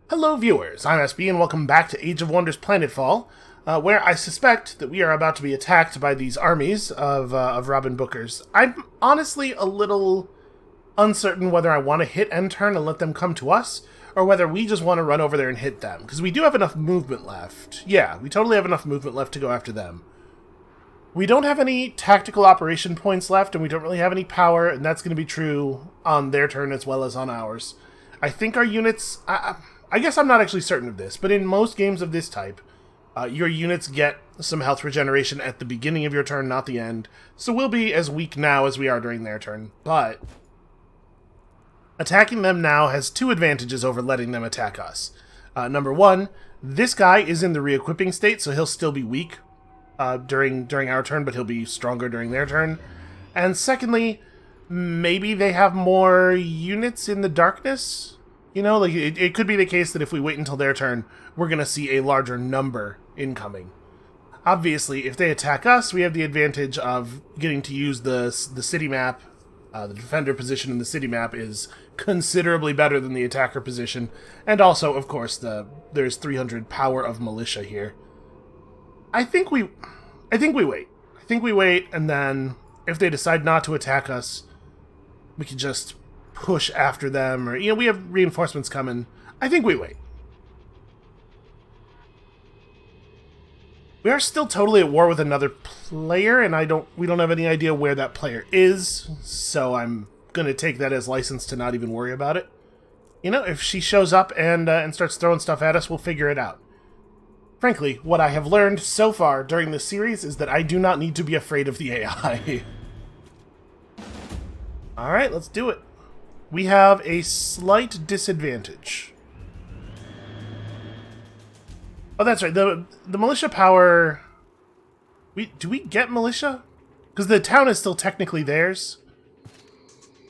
Hello viewers, I'm SB and welcome back to Age of Wonders Planetfall, where I suspect that we are about to be attacked by these armies of Robin Bookers. I'm honestly a little uncertain whether I want to hit end turn and let them come to us, or whether we just want to run over there and hit them, because we do have enough movement left. Yeah, we totally have enough movement left to go after them. We don't have any tactical operation points left, and we don't really have any power, and that's going to be true on their turn as well as on ours. I think our units... I guess I'm not actually certain of this, but in most games of this type, your units get some health regeneration at the beginning of your turn, not the end. So we'll be as weak now as we are during their turn. But attacking them now has two advantages over letting them attack us. Number one, this guy is in the re-equipping state, so he'll still be weak during our turn, but he'll be stronger during their turn. And secondly, maybe they have more units in the darkness. You know, like it could be the case that if we wait until their turn, we're going to see a larger number incoming. Obviously, if they attack us, we have the advantage of getting to use the city map. The defender position in the city map is considerably better than the attacker position. And also, of course, there's 300 power of militia here. I think we wait. I think we wait, and then if they decide not to attack us, we can just push after them, or, you know, we have reinforcements coming. I think we wait. We are still totally at war with another player, and we don't have any idea where that player is, so I'm gonna take that as license to not even worry about it. You know, if she shows up and starts throwing stuff at us, we'll figure it out. Frankly, what I have learned so far during this series is that I do not need to be afraid of the AI. Alright, let's do it. We have a slight disadvantage. Oh, that's right. The militia power... Do we get militia? Because the town is still technically theirs.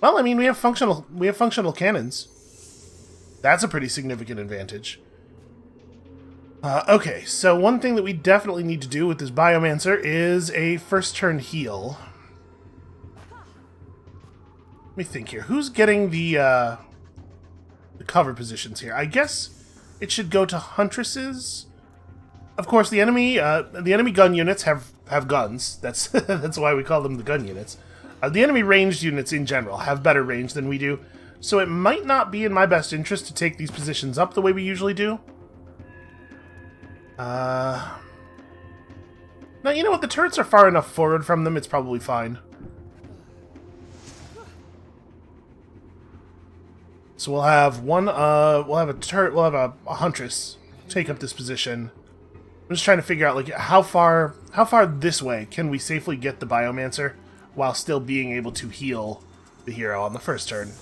Well, I mean, we have functional cannons. That's a pretty significant advantage. Okay, so one thing that we definitely need to do with this Biomancer is a first turn heal. Let me think here. Who's getting the cover positions here? I guess it should go to Huntresses. Of course, the enemy gun units have guns. That's that's why we call them the gun units. The enemy ranged units in general have better range than we do, so it might not be in my best interest to take these positions up the way we usually do. Now, you know what? The turrets are far enough forward from them. It's probably fine. So we'll have a huntress take up this position. I'm just trying to figure out, like, how far this way can we safely get the Biomancer while still being able to heal the hero on the first turn.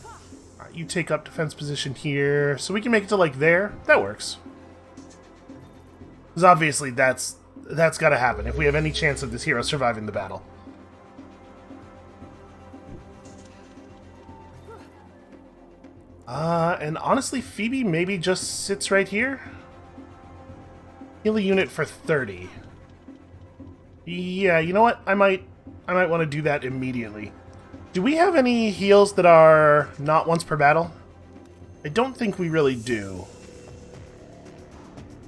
All right, you take up defense position here, so we can make it to, like, there. That works. Because obviously that's got to happen if we have any chance of this hero surviving the battle. And honestly, Phoebe maybe just sits right here. Heal a unit for 30. Yeah, you know what? I might want to do that immediately. Do we have any heals that are not once per battle? I don't think we really do.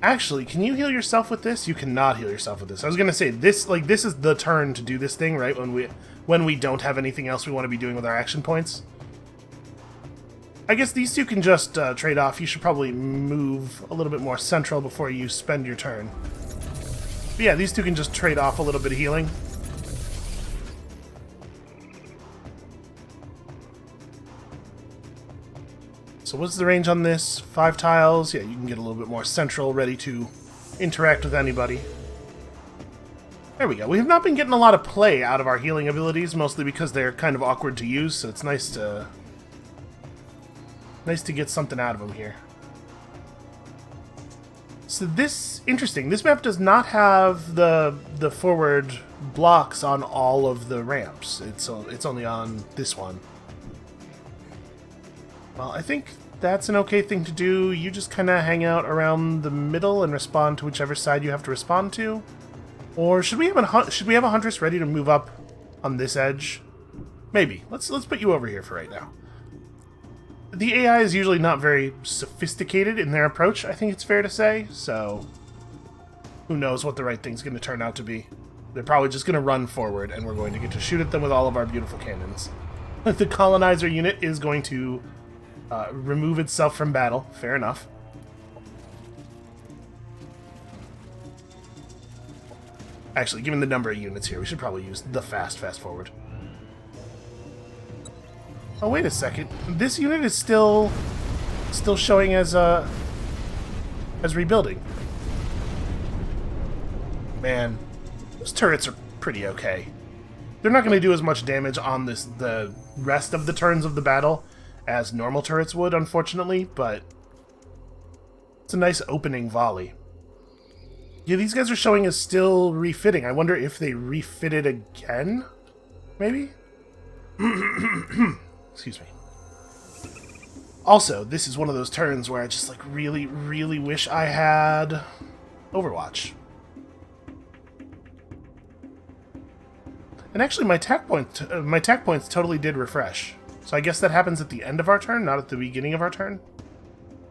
Actually, can you heal yourself with this? You cannot heal yourself with this. I was gonna say this is the turn to do this thing, right? When we don't have anything else we want to be doing with our action points. I guess these two can just trade off. You should probably move a little bit more central before you spend your turn. But yeah, these two can just trade off a little bit of healing. So what's the range on this? 5 tiles. Yeah, you can get a little bit more central, ready to interact with anybody. There we go. We have not been getting a lot of play out of our healing abilities, mostly because they're kind of awkward to use, so it's nice to get something out of them here. So interesting. This map does not have the forward blocks on all of the ramps. It's only on this one. Well, I think that's an okay thing to do. You just kind of hang out around the middle and respond to whichever side you have to respond to. Or should we have a huntress ready to move up on this edge? Maybe. Let's put you over here for right now. The AI is usually not very sophisticated in their approach, I think it's fair to say, so who knows what the right thing's going to turn out to be. They're probably just going to run forward, and we're going to get to shoot at them with all of our beautiful cannons. The colonizer unit is going to remove itself from battle. Fair enough. Actually, given the number of units here, we should probably use the fast forward. Oh, wait a second. This unit is still showing as rebuilding. Man, those turrets are pretty okay. They're not going to do as much damage on the rest of the turns of the battle as normal turrets would, unfortunately, but it's a nice opening volley. Yeah, these guys are showing as still refitting. I wonder if they refitted again? Maybe? Excuse me. Also, this is one of those turns where I just like really, really wish I had Overwatch. And actually, my tack points totally did refresh. So I guess that happens at the end of our turn, not at the beginning of our turn.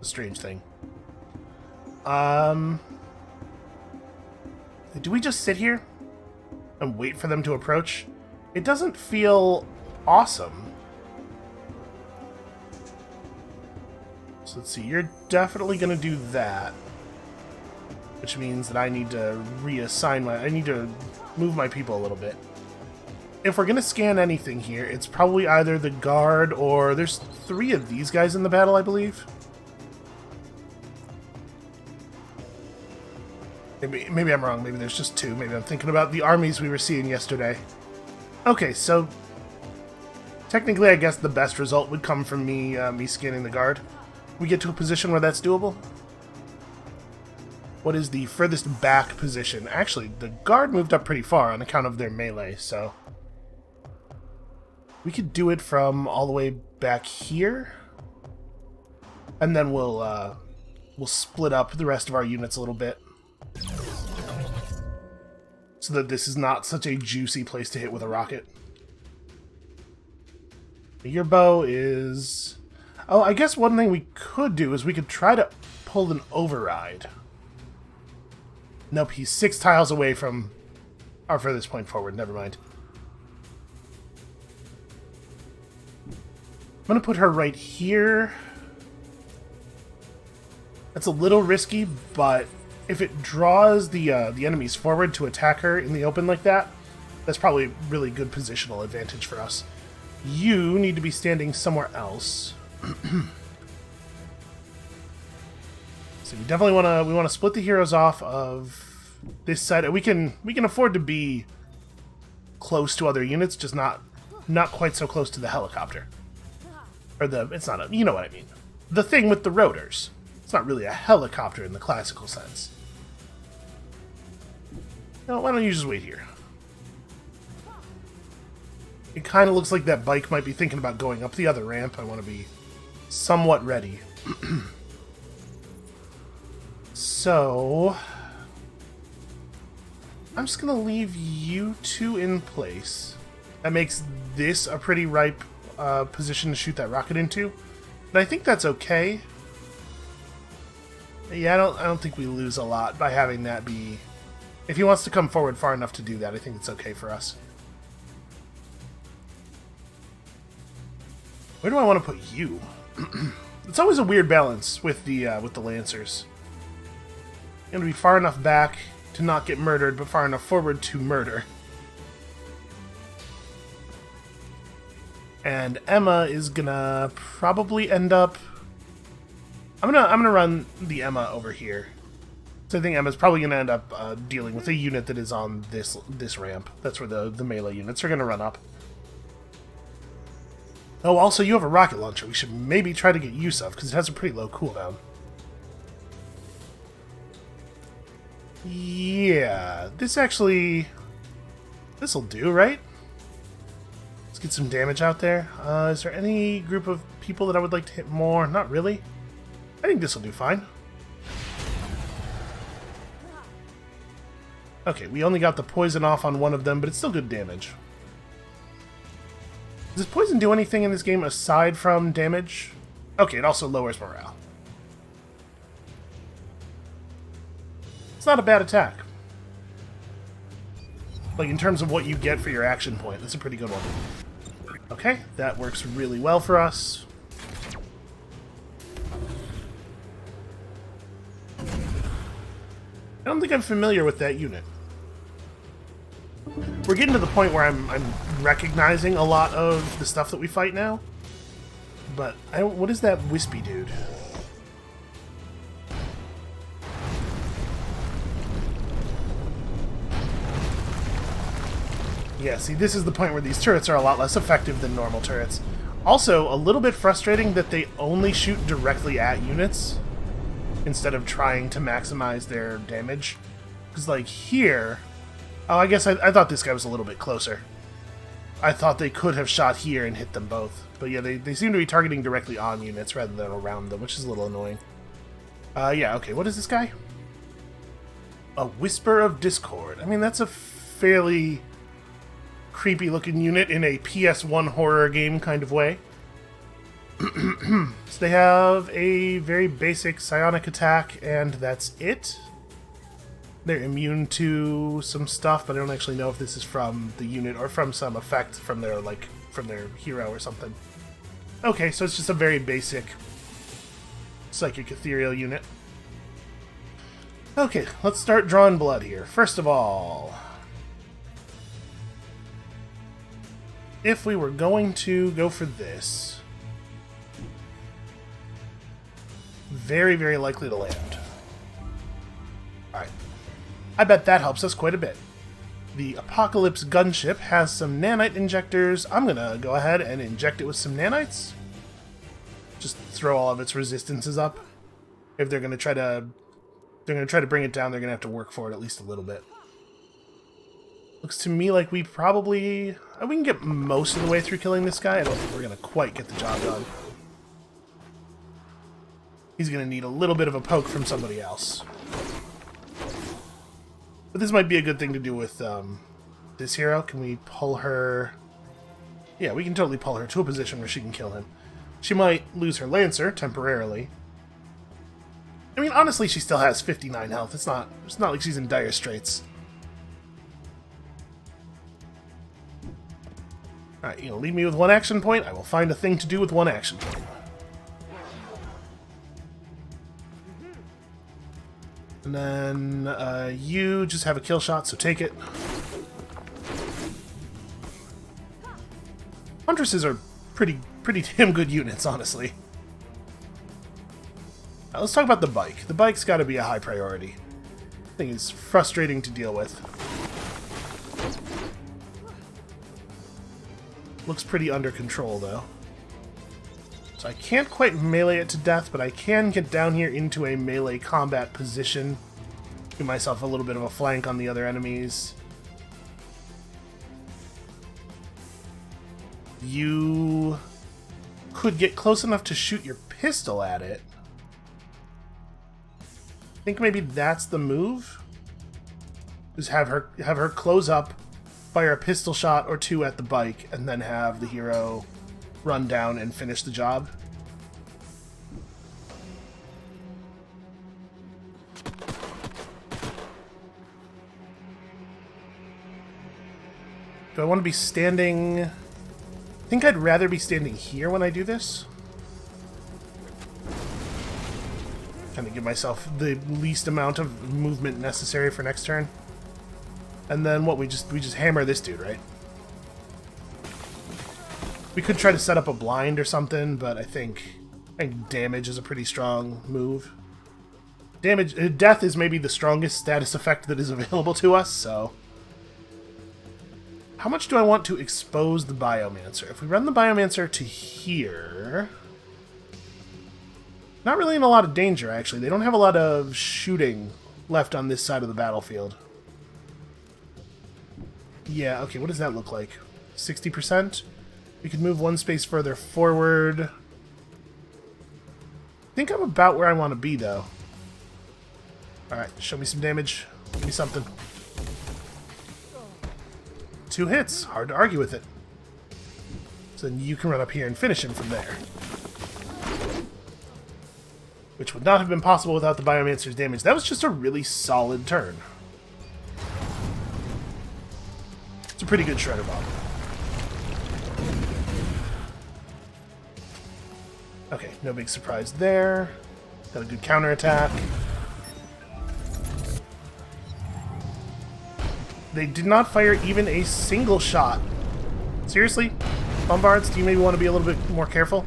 A strange thing. Do we just sit here and wait for them to approach? It doesn't feel awesome. So let's see, you're definitely going to do that. Which means that I need to I need to move my people a little bit. If we're going to scan anything here, it's probably either the guard or there's 3 of these guys in the battle, I believe. Maybe I'm wrong. Maybe there's just 2. Maybe I'm thinking about the armies we were seeing yesterday. Okay, so technically I guess the best result would come from me scanning the guard. We get to a position where that's doable. What is the furthest back position? Actually, the guard moved up pretty far on account of their melee, so we could do it from all the way back here, and then we'll split up the rest of our units a little bit, so that this is not such a juicy place to hit with a rocket. Your bow is... Oh, I guess one thing we could do is we could try to pull an override. Nope, he's 6 tiles away from our furthest point forward. Never mind. I'm going to put her right here. That's a little risky, but if it draws the enemies forward to attack her in the open like that, that's probably really good positional advantage for us. You need to be standing somewhere else. So we definitely want to split the heroes off of this side. We can afford to be close to other units, just not quite so close to the helicopter. Or it's not you know what I mean. The thing with the rotors. It's not really a helicopter in the classical sense. No, why don't you just wait here? It kind of looks like that bike might be thinking about going up the other ramp. I want to be somewhat ready. So I'm just going to leave you 2 in place. That makes this a pretty ripe position to shoot that rocket into. But I think that's okay. Yeah, I don't think we lose a lot by having that be... If he wants to come forward far enough to do that, I think it's okay for us. Where do I want to put you? It's always a weird balance with the Lancers. You have to be far enough back to not get murdered, but far enough forward to murder. And Emma is gonna probably end up... I'm gonna run the Emma over here. So I think Emma's probably gonna end up dealing with a unit that is on this ramp. That's where the melee units are gonna run up. Oh, also you have a rocket launcher we should maybe try to get use of, because it has a pretty low cooldown. Yeah, this'll do, right? Let's get some damage out there. Is there any group of people that I would like to hit more? Not really. I think this'll do fine. Okay, we only got the poison off on one of them, but it's still good damage. Does poison do anything in this game aside from damage? Okay, it also lowers morale. It's not a bad attack. Like, in terms of what you get for your action point, that's a pretty good one. Okay, that works really well for us. I don't think I'm familiar with that unit. We're getting to the point where I'm recognizing a lot of the stuff that we fight now. But, what is that wispy dude? Yeah, see, this is the point where these turrets are a lot less effective than normal turrets. Also, a little bit frustrating that they only shoot directly at units instead of trying to maximize their damage. Because, like, here... Oh, I guess I thought this guy was a little bit closer. I thought they could have shot here and hit them both. But yeah, they seem to be targeting directly on units rather than around them, which is a little annoying. Yeah, okay, what is this guy? A Whisper of Discord. I mean, that's a fairly creepy-looking unit in a PS1 horror game kind of way. So they have a very basic psionic attack, and that's it. They're immune to some stuff, but I don't actually know if this is from the unit or from some effect from their, like, from their hero or something. Okay, so it's just a very basic psychic ethereal unit. Okay, let's start drawing blood here. First of all, if we were going to go for this, very, very likely to land. Alright. I bet that helps us quite a bit. The Apocalypse gunship has some nanite injectors. I'm gonna go ahead and inject it with some nanites. Just throw all of its resistances up. If they're gonna try to bring it down, they're gonna have to work for it at least a little bit. Looks to me like we can get most of the way through killing this guy. I don't think we're gonna quite get the job done. He's gonna need a little bit of a poke from somebody else. But this might be a good thing to do with this hero. Can we pull her? Yeah, we can totally pull her to a position where she can kill him. She might lose her Lancer temporarily. I mean, honestly, she still has 59 health. It's not like she's in dire straits. Alright, you know, leave me with one action point. I will find a thing to do with one action point. And then, you just have a kill shot, so take it. Huntresses are pretty damn good units, honestly. Now, let's talk about the bike. The bike's got to be a high priority. I think it's frustrating to deal with. Looks pretty under control, though. So I can't quite melee it to death, but I can get down here into a melee combat position. Give myself a little bit of a flank on the other enemies. You could get close enough to shoot your pistol at it. I think maybe that's the move. Just have her close up, fire a pistol shot or two at the bike, and then have the hero run down and finish the job. Do I want to be standing... I think I'd rather be standing here when I do this. Kind of give myself the least amount of movement necessary for next turn. And then what, we just hammer this dude, right? We could try to set up a blind or something, but I think damage is a pretty strong move. Death is maybe the strongest status effect that is available to us, so... How much do I want to expose the Biomancer? If we run the Biomancer to here... Not really in a lot of danger, actually. They don't have a lot of shooting left on this side of the battlefield. Yeah, okay, what does that look like? 60%? We could move one space further forward. I think I'm about where I want to be, though. Alright, show me some damage. Give me something. 2 hits. Hard to argue with it. So then you can run up here and finish him from there. which would not have been possible without the Biomancer's damage. That was just a really solid turn. It's a pretty good Shredder Bomb. Okay, no big surprise there. Got a good counterattack. They did not fire even a single shot. Seriously? Bombards, do you maybe want to be a little bit more careful?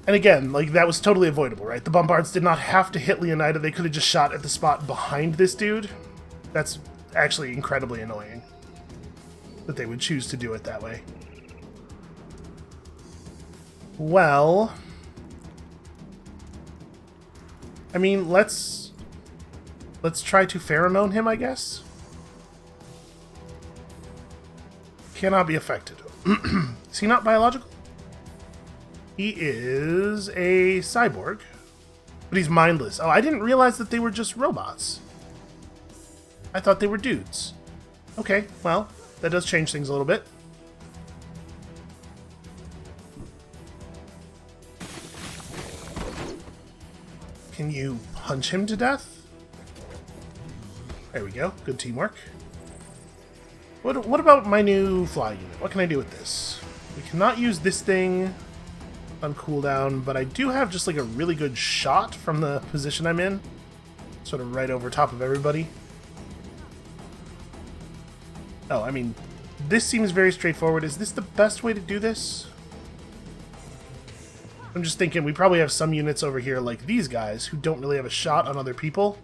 And again, like, that was totally avoidable, right? The Bombards did not have to hit Leonida. They could have just shot at the spot behind this dude. That's actually incredibly annoying that they would choose to do it that way. Well, I mean, let's try to pheromone him, I guess. Cannot be affected. Is he not biological? He is a cyborg, but he's mindless. Oh, I didn't realize that they were just robots. I thought they were dudes. Okay, well, that does change things a little bit. Can you punch him to death? There we go. Good teamwork. What about my new fly unit? What can I do with this? We cannot use this thing on cooldown, but I do have just like a really good shot from the position I'm in. Sort of right over top of everybody. Oh, I mean, this seems very straightforward. Is this the best way to do this? I'm just thinking we probably have some units over here like these guys who don't really have a shot on other people.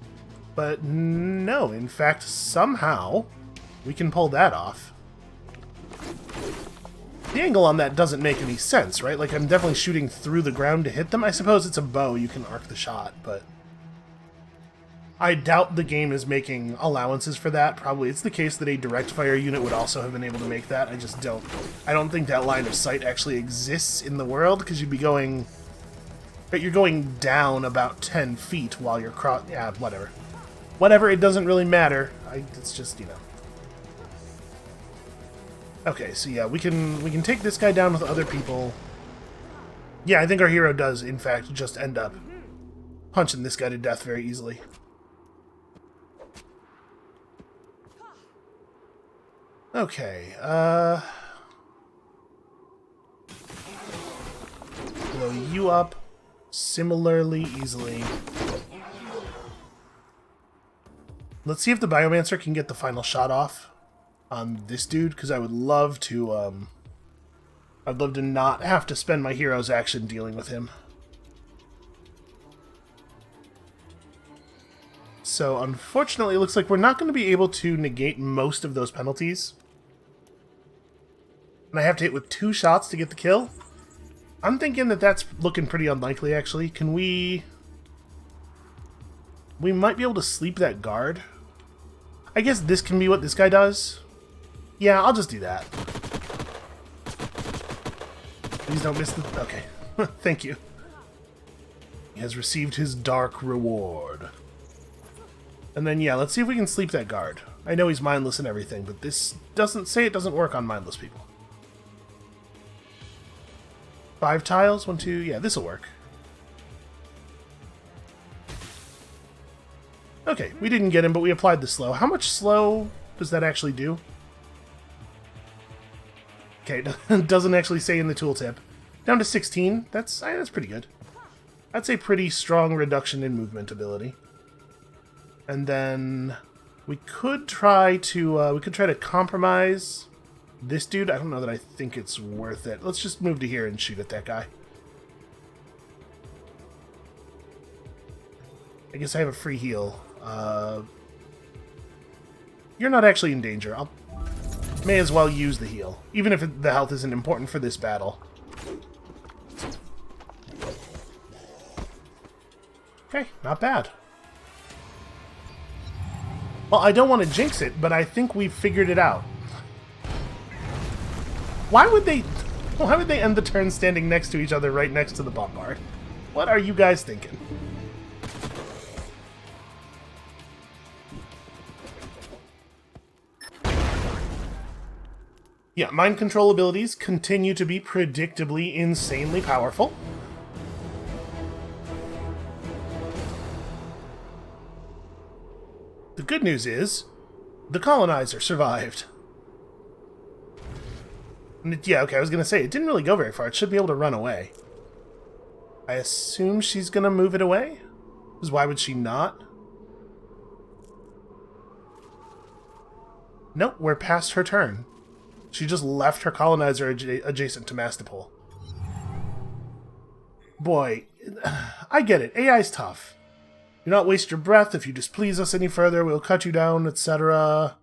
But no, in fact, somehow we can pull that off. The angle on that doesn't make any sense, right? Like, I'm definitely shooting through the ground to hit them. I suppose it's a bow, you can arc the shot, but I doubt the game is making allowances for that. Probably it's the case that a direct fire unit would also have been able to make that. I don't think that line of sight actually exists in the world, because you'd be going, but you're going down about 10 feet while you're yeah, whatever. Whatever, it doesn't really matter. It's just, you know. Okay, so yeah, we can take this guy down with other people. Yeah, I think our hero does, in fact, just end up punching this guy to death very easily. Okay, blow you up similarly easily. Let's see if the Biomancer can get the final shot off on this dude, because I would love to, I'd love to not have to spend my hero's action dealing with him. So, unfortunately, it looks like we're not going to be able to negate most of those penalties. And I have to hit with 2 shots to get the kill. I'm thinking that that's looking pretty unlikely, actually. Can we... We might be able to sleep that guard. I guess this can be what this guy does. Yeah, I'll just do that. Please don't miss the... Okay. Thank you. He has received his dark reward. And then, yeah, let's see if we can sleep that guard. I know he's mindless and everything, but this doesn't say it doesn't work on mindless people. 5 tiles? 1, 2... Yeah, this'll work. Okay, we didn't get him, but we applied the slow. How much slow does that actually do? Okay, it doesn't actually say in the tooltip. Down to 16. That's pretty good. That's a pretty strong reduction in movement ability. And then we could try to compromise this dude. I don't know that I think it's worth it. Let's just move to here and shoot at that guy. I guess I have a free heal. You're not actually in danger. May as well use the heal, even if the health isn't important for this battle. Okay, not bad. Well, I don't want to jinx it, but I think we've figured it out. Why would they end the turn standing next to each other right next to the bombard? What are you guys thinking? Yeah, mind control abilities continue to be predictably insanely powerful. The good news is, the colonizer survived. Yeah, okay, I was gonna say, it didn't really go very far. It should be able to run away. I assume she's gonna move it away? Because why would she not? Nope, we're past her turn. She just left her colonizer adjacent to Mastipol. Boy, I get it. AI's tough. Do not waste your breath. If you displease us any further, we'll cut you down, etc.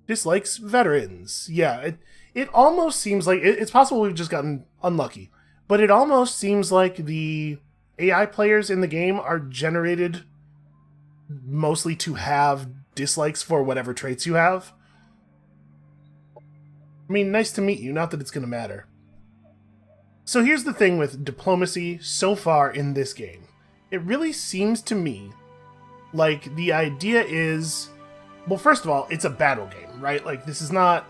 Dislikes veterans. Yeah, it almost seems like... It's possible we've just gotten unlucky. But it almost seems like the AI players in the game are generated mostly to have dislikes for whatever traits you have. I mean, nice to meet you, not that it's going to matter. So here's the thing with diplomacy so far in this game. It really seems to me like the idea is... Well, first of all, it's a battle game, right? Like, this is not...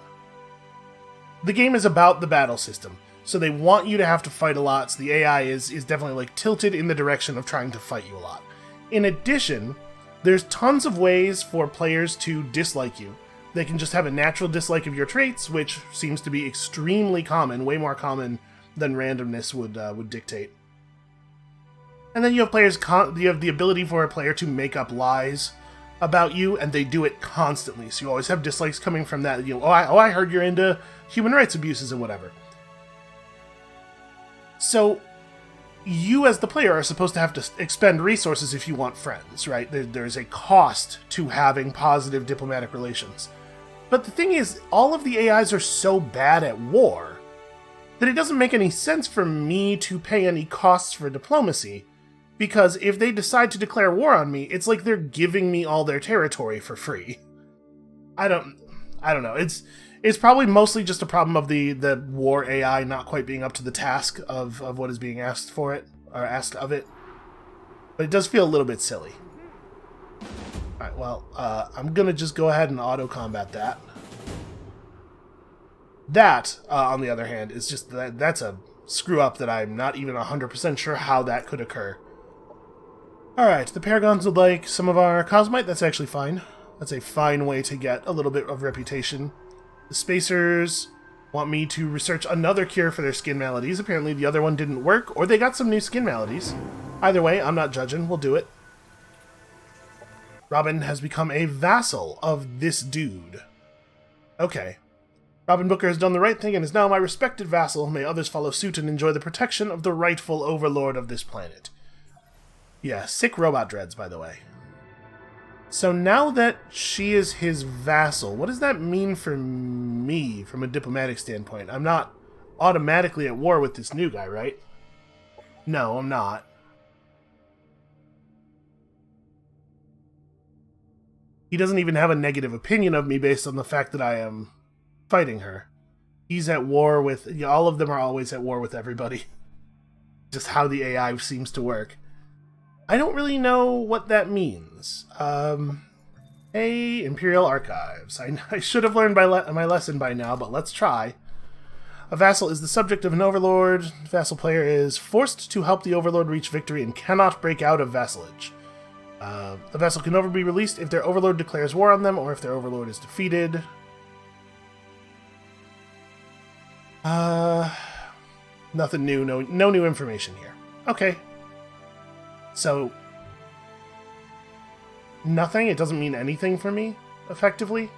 The game is about the battle system, so they want you to have to fight a lot, so the AI is definitely, like, tilted in the direction of trying to fight you a lot. In addition, there's tons of ways for players to dislike you. They can just have a natural dislike of your traits, which seems to be extremely common, way more common than randomness would dictate. And then you have you have the ability for a player to make up lies about you, and they do it constantly. So you always have dislikes coming from that. You know, I heard you're into human rights abuses and whatever. So you as the player are supposed to have to expend resources if you want friends, right? There's a cost to having positive diplomatic relations. But the thing is, all of the AIs are so bad at war that it doesn't make any sense for me to pay any costs for diplomacy, because if they decide to declare war on me, it's like they're giving me all their territory for free. I don't know. It's probably mostly just a problem of the war AI not quite being up to the task of what is being asked for it, or asked of it. But it does feel a little bit silly. Alright, well, I'm gonna just go ahead and auto-combat that. That, on the other hand, is just... That's a screw-up that I'm not even 100% sure how that could occur. Alright, the Paragons would like some of our Cosmite. That's actually fine. That's a fine way to get a little bit of reputation. The Spacers want me to research another cure for their skin maladies. Apparently the other one didn't work, or they got some new skin maladies. Either way, I'm not judging. We'll do it. Robin has become a vassal of this dude. Okay. Robin Booker has done the right thing and is now my respected vassal. May others follow suit and enjoy the protection of the rightful overlord of this planet. Yeah, sick robot dreads, by the way. So now that she is his vassal, what does that mean for me from a diplomatic standpoint? I'm not automatically at war with this new guy, right? No, I'm not. He doesn't even have a negative opinion of me based on the fact that I am fighting her. He's at war with... Yeah, all of them are always at war with everybody. Just how the AI seems to work. I don't really know what that means. Hey, Imperial Archives. I should have learned my lesson by now, but let's try. A vassal is the subject of an overlord. The vassal player is forced to help the overlord reach victory and cannot break out of vassalage. The vessel can never be released if their overlord declares war on them or if their overlord is defeated. Nothing new, no new information here. Okay. So, nothing? It doesn't mean anything for me, effectively?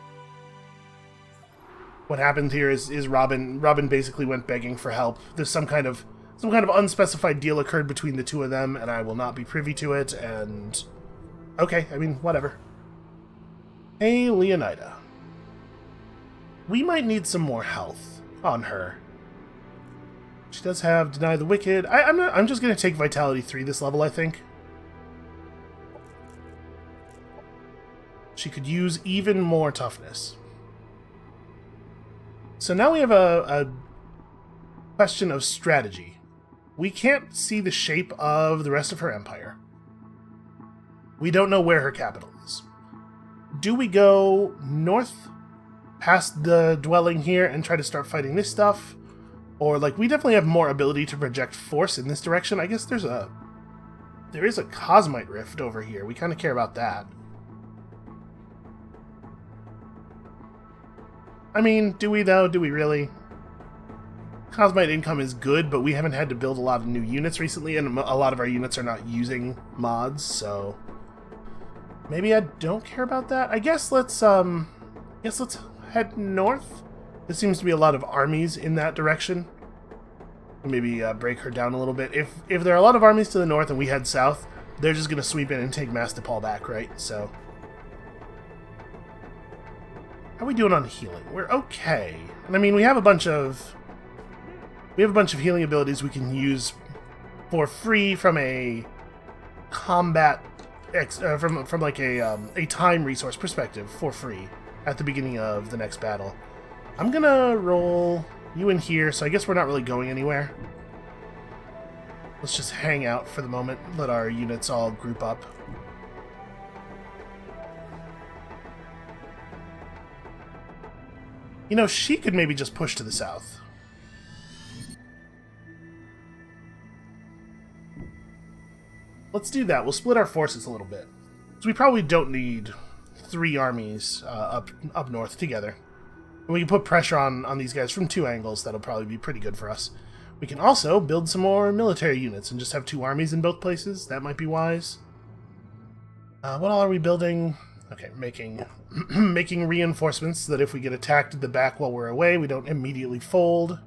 What happened here is Robin basically went begging for help. There's some kind of unspecified deal occurred between the two of them, and I will not be privy to it, and... Okay, I mean, whatever. Hey, Leonida. We might need some more health on her. She does have Deny the Wicked. I'm just going to take Vitality 3 this level, I think. She could use even more toughness. So now we have a question of strategy. We can't see the shape of the rest of her empire. We don't know where her capital is. Do we go north past the dwelling here and try to start fighting this stuff. Or, like, we definitely have more ability to project force in this direction. I guess there is a Cosmite Rift over here. We kind of care about that. I mean, do we, though? Do we really? Cosmite income is good, but we haven't had to build a lot of new units recently, and a lot of our units are not using mods, so... maybe I don't care about that? I guess let's head north. There seems to be a lot of armies in that direction. Maybe break her down a little bit. If there are a lot of armies to the north and we head south, they're just going to sweep in and take Mastipal back, right? So... how are we doing on healing? We're okay. And I mean, we have a bunch of healing abilities we can use for free from a combat from like a time resource perspective for free at the beginning of the next battle. I'm gonna roll you in here, so I guess we're not really going anywhere. Let's just hang out for the moment, let our units all group up. You know, she could maybe just push to the south. Let's do that. We'll split our forces a little bit. So we probably don't need 3 armies up north together. And we can put pressure on these guys from 2 angles. That'll probably be pretty good for us. We can also build some more military units and just have 2 armies in both places. That might be wise. What all are we building? Okay, making reinforcements so that if we get attacked at the back while we're away, we don't immediately fold.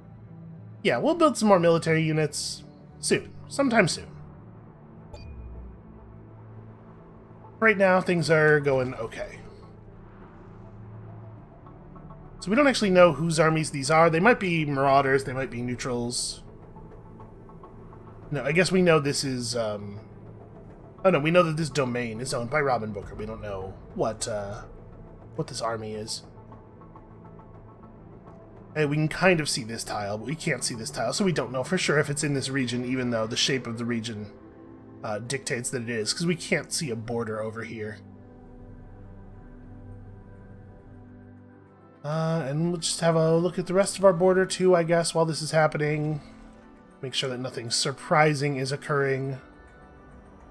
Yeah, we'll build some more military units soon. Sometime soon. Right now, things are going okay. So we don't actually know whose armies these are. They might be marauders, they might be neutrals. No, I guess we know this is... oh no, we know that this domain is owned by Robin Booker. We don't know what this army is. And we can kind of see this tile, but we can't see this tile, so we don't know for sure if it's in this region, even though the shape of the region dictates that it is, because we can't see a border over here. And we'll just have a look at the rest of our border too, I guess, while this is happening. Make sure that nothing surprising is occurring.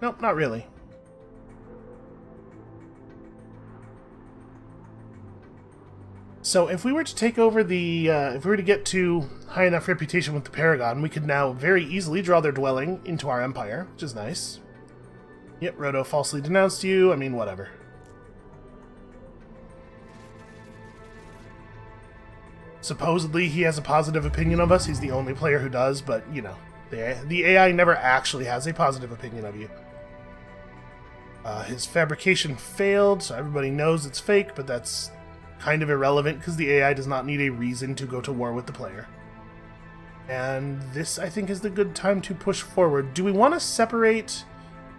Nope, not really. So if we were to take over the, if we were to get to high enough reputation with the Paragon, we could now very easily draw their dwelling into our empire, which is nice. Yep, Roto falsely denounced you. I mean, whatever. Supposedly he has a positive opinion of us. He's the only player who does, but, you know, the AI never actually has a positive opinion of you. His fabrication failed, so everybody knows it's fake, but that's kind of irrelevant because the AI does not need a reason to go to war with the player. And this, I think, is the good time to push forward. Do we want to separate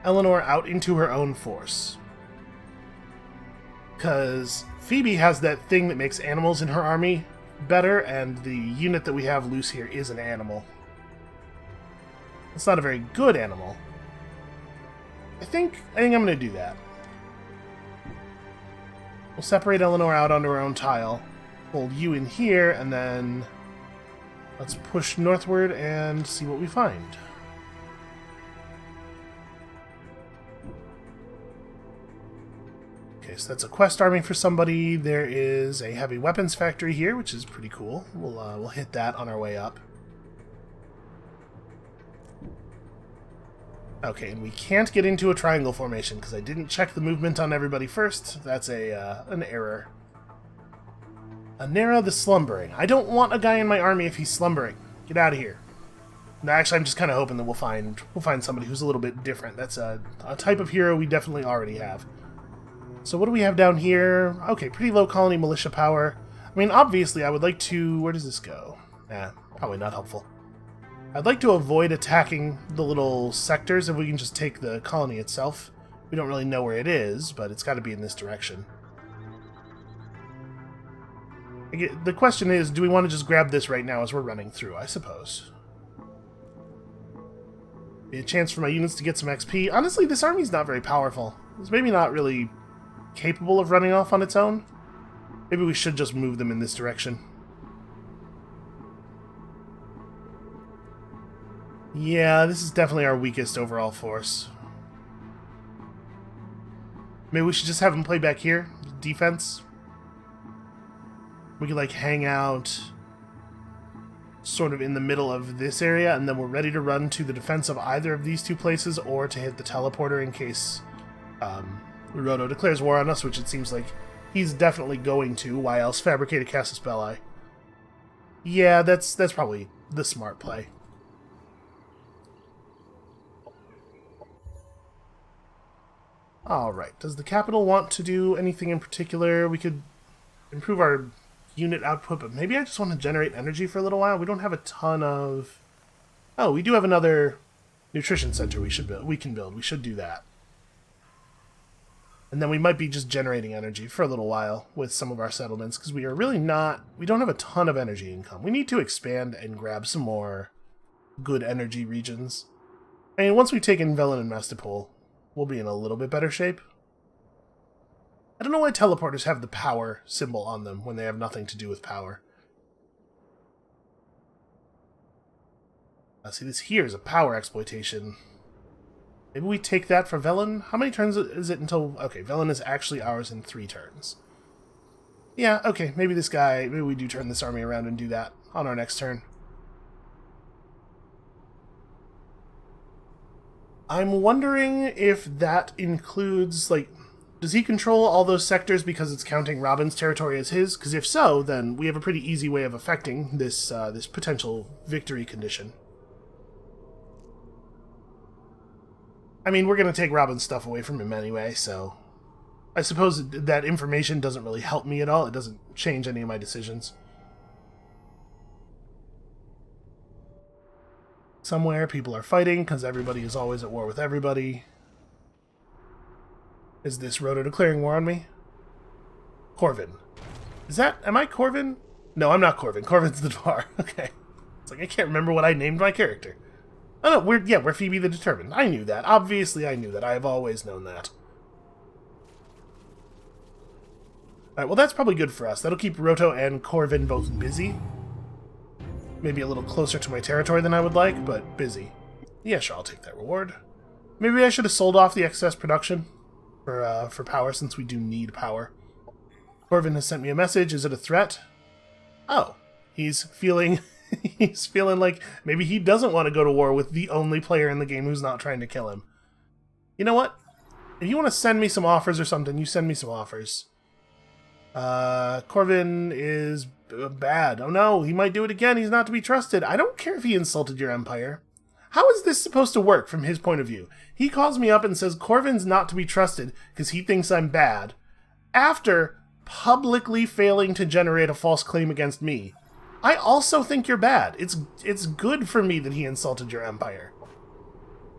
Eleanor out into her own force? Because Phoebe has that thing that makes animals in her army better, and the unit that we have loose here is an animal. It's not a very good animal. I think I'm going to do that. We'll separate Eleanor out onto her own tile. Hold you in here, and then let's push northward and see what we find. Okay, so that's a quest army for somebody. There is a heavy weapons factory here, which is pretty cool. We'll hit that on our way up. Okay, and we can't get into a triangle formation because I didn't check the movement on everybody first. That's an error. Anera the Slumbering. I don't want a guy in my army if he's slumbering. Get out of here. No, actually, I'm just kind of hoping that we'll find somebody who's a little bit different. That's a type of hero we definitely already have. So what do we have down here? Okay, pretty low colony militia power. I mean, obviously, I would like to... Where does this go? Probably not helpful. I'd like to avoid attacking the little sectors if we can just take the colony itself. We don't really know where it is, but it's got to be in this direction. The question is, do we want to just grab this right now as we're running through, I suppose? Be a chance for my units to get some XP. Honestly, this army's not very powerful. It's maybe not really capable of running off on its own. Maybe we should just move them in this direction. Yeah, this is definitely our weakest overall force. Maybe we should just have them play back here. Defense. We could, like, hang out sort of in the middle of this area, and then we're ready to run to the defense of either of these two places, or to hit the teleporter in case Roto declares war on us, which it seems like he's definitely going to. Why else fabricate a Casus Belli? Yeah, that's probably the smart play. Alright, does the capital want to do anything in particular? We could improve our unit output, but maybe I just want to generate energy for a little while. We don't have a ton of... Oh, we do have another nutrition center we can build. We should do that. And then we might be just generating energy for a little while with some of our settlements, because we are really not... We don't have a ton of energy income. We need to expand and grab some more good energy regions. I mean, once we take in Velen and Mastipol, we'll be in a little bit better shape. I don't know why teleporters have the power symbol on them when they have nothing to do with power. See, this here is a power exploitation. Maybe we take that for Velen? How many turns is it until... Okay, Velen is actually ours in 3 turns. Yeah, okay, maybe this guy... Maybe we do turn this army around and do that on our next turn. I'm wondering if that includes, like... Does he control all those sectors because it's counting Robin's territory as his? Because if so, then we have a pretty easy way of affecting this this potential victory condition. I mean, we're going to take Robin's stuff away from him anyway, so... I suppose that information doesn't really help me at all. It doesn't change any of my decisions. Somewhere people are fighting because everybody is always at war with everybody. Is this Roto declaring war on me? Corvin. Is that... Am I Corvin? No, I'm not Corvin. Corvin's the Dvar. Okay. It's like I can't remember what I named my character. Oh no, we're Phoebe the Determined. I knew that. Obviously I knew that. I have always known that. Alright, well that's probably good for us. That'll keep Roto and Corvin both busy. Maybe a little closer to my territory than I would like, but busy. Yeah, sure, I'll take that reward. Maybe I should have sold off the excess production for power, since we do need power. Corvin has sent me a message. Is it a threat? Oh, he's feeling he's feeling like maybe he doesn't want to go to war with the only player in the game who's not trying to kill him. You know what? If you want to send me some offers or something, you send me some offers. Corvin is bad. Oh no, he might do it again. He's not to be trusted. I don't care if he insulted your empire. How is this supposed to work from his point of view? He calls me up and says Corvin's not to be trusted because he thinks I'm bad, after publicly failing to generate a false claim against me. I also think you're bad. It's good for me that he insulted your empire.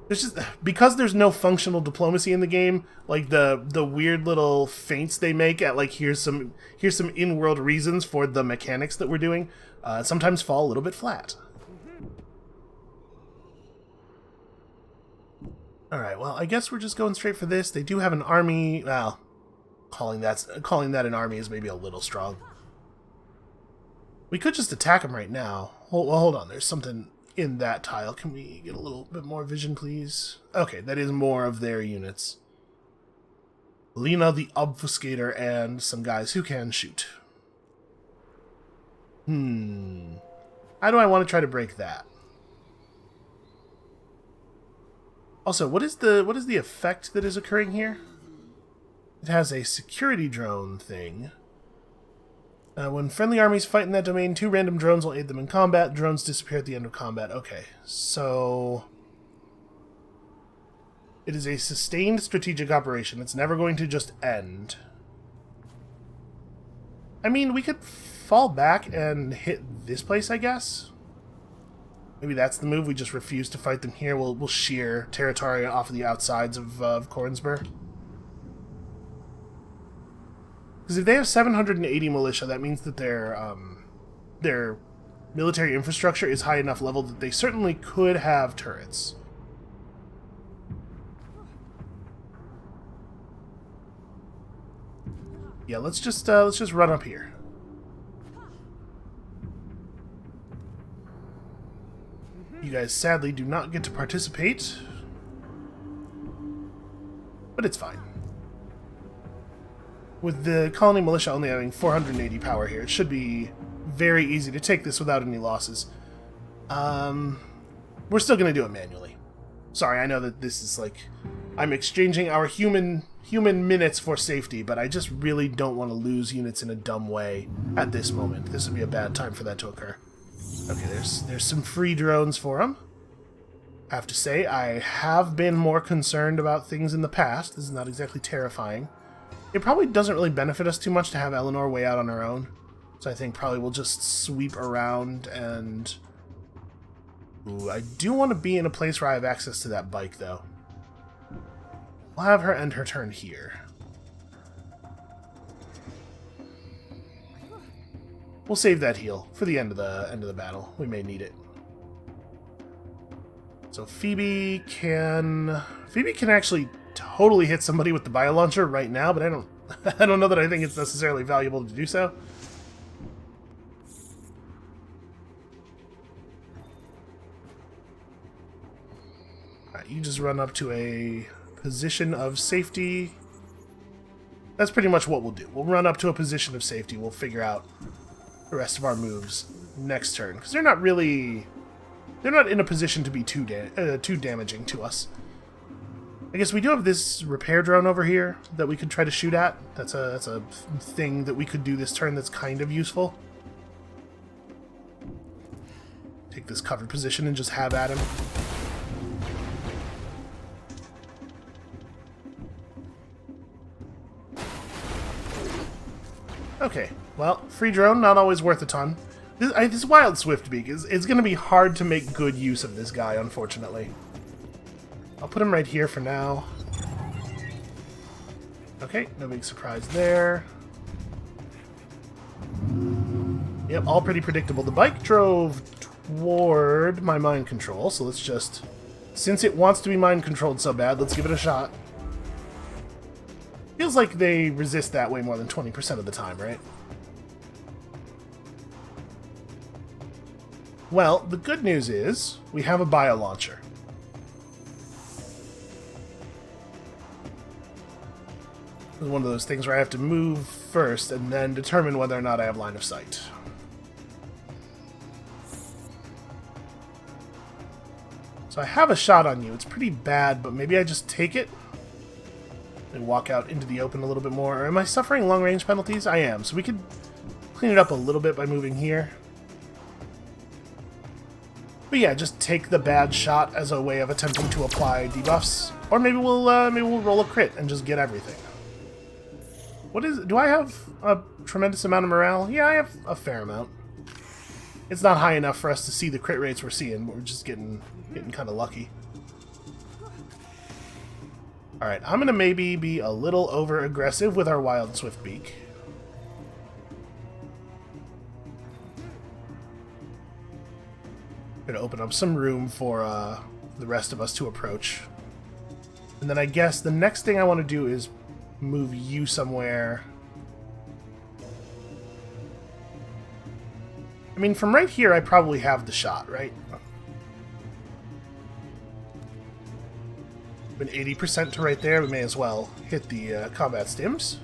There's just, because there's no functional diplomacy in the game, like the weird little feints they make at like here's some in-world reasons for the mechanics that we're doing, sometimes fall a little bit flat. Alright, well, I guess we're just going straight for this. They do have an army. Well, calling that an army is maybe a little strong. We could just attack them right now. Hold on, there's something in that tile. Can we get a little bit more vision, please? Okay, that is more of their units. Lena the Obfuscator and some guys who can shoot. How do I want to try to break that? Also, what is the effect that is occurring here? It has a security drone thing. When friendly armies fight in that domain, 2 random drones will aid them in combat. Drones disappear at the end of combat. Okay, so... It is a sustained strategic operation. It's never going to just end. I mean, we could fall back and hit this place, I guess? Maybe that's the move. We just refuse to fight them here. We'll shear territory off of the outsides of Kornsberg. Because if they have 780 militia, that means that their military infrastructure is high enough level that they certainly could have turrets. Yeah, let's just run up here. You guys sadly do not get to participate, but it's fine. With the colony militia only having 480 power here, it should be very easy to take this without any losses. We're still going to do it manually. Sorry, I know that this is like... I'm exchanging our human minutes for safety, but I just really don't want to lose units in a dumb way at this moment. This would be a bad time for that to occur. Okay, there's some free drones for them. I have to say, I have been more concerned about things in the past. This is not exactly terrifying. It probably doesn't really benefit us too much to have Eleanor way out on her own. So I think probably we'll just sweep around and... Ooh, I do want to be in a place where I have access to that bike, though. We'll have her end her turn here. We'll save that heal for the end of the battle. We may need it. So Phoebe can actually totally hit somebody with the bio launcher right now, but I don't know that I think it's necessarily valuable to do so. Alright, you just run up to a position of safety. That's pretty much what we'll do. We'll run up to a position of safety. We'll figure out the rest of our moves next turn, because they're not in a position to be too damaging to us. I guess we do have this repair drone over here that we could try to shoot at. That's a thing that we could do this turn that's kind of useful. Take this covered position and just have at him. Okay, well, free drone, not always worth a ton. This Wild Swiftbeak is going to be hard to make good use of this guy, unfortunately. I'll put him right here for now. Okay, no big surprise there. Yep, all pretty predictable. The bike drove toward my mind control, so let's just... Since it wants to be mind controlled so bad, let's give it a shot. Feels like they resist that way more than 20% of the time, right? Well, the good news is we have a bio launcher. This is one of those things where I have to move first and then determine whether or not I have line of sight. So I have a shot on you. It's pretty bad, but maybe I just take it and walk out into the open a little bit more. Or am I suffering long-range penalties? I am. So we could clean it up a little bit by moving here. But yeah, just take the bad shot as a way of attempting to apply debuffs. Or maybe we'll roll a crit and just get everything. What is... Do I have a tremendous amount of morale? Yeah, I have a fair amount. It's not high enough for us to see the crit rates we're seeing, but we're just getting kind of lucky. Alright, I'm going to maybe be a little over-aggressive with our Wild Swiftbeak. Going to open up some room for the rest of us to approach. And then I guess the next thing I want to do is move you somewhere. I mean, from right here, I probably have the shot, right? Been 80% to right there, we may as well hit the combat stims.